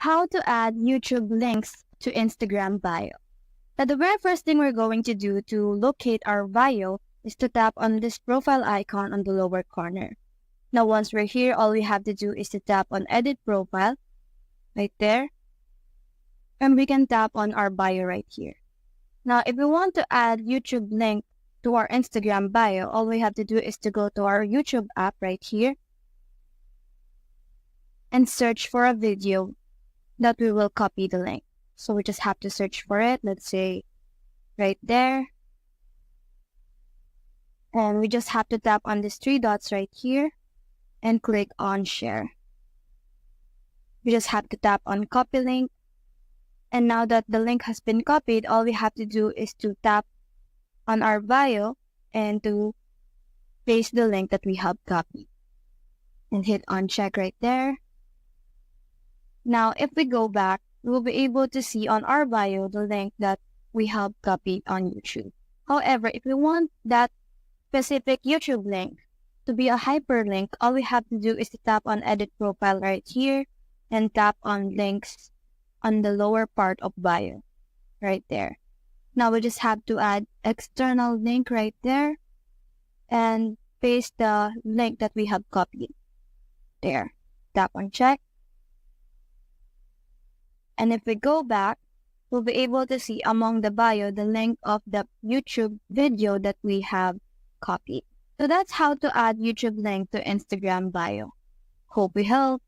How to add YouTube links to Instagram bio. Now, the very first thing we're going to do to locate our bio is to tap on this profile icon on the lower corner. Now, once we're here, all we have to do is to tap on Edit Profile right there. And we can tap on our bio right here. Now, if we want to add YouTube link to our Instagram bio, all we have to do is to go to our YouTube app right here and search for a video that we will copy the link. So we just have to search for it. Let's say right there. And we just have to tap on these three dots right here and click on share. We just have to tap on copy link. And now that the link has been copied, all we have to do is to tap on our bio and to paste the link that we have copied. And hit on check right there. Now, if we go back, we will be able to see on our bio the link that we have copied on YouTube. However, if we want that specific YouTube link to be a hyperlink, all we have to do is to tap on Edit Profile right here and tap on Links on the lower part of bio right there. Now, we just have to add external link right there and paste the link that we have copied there. Tap on check. And if we go back, we'll be able to see among the bio the link of the YouTube video that we have copied. So that's how to add YouTube link to Instagram bio. Hope we helped.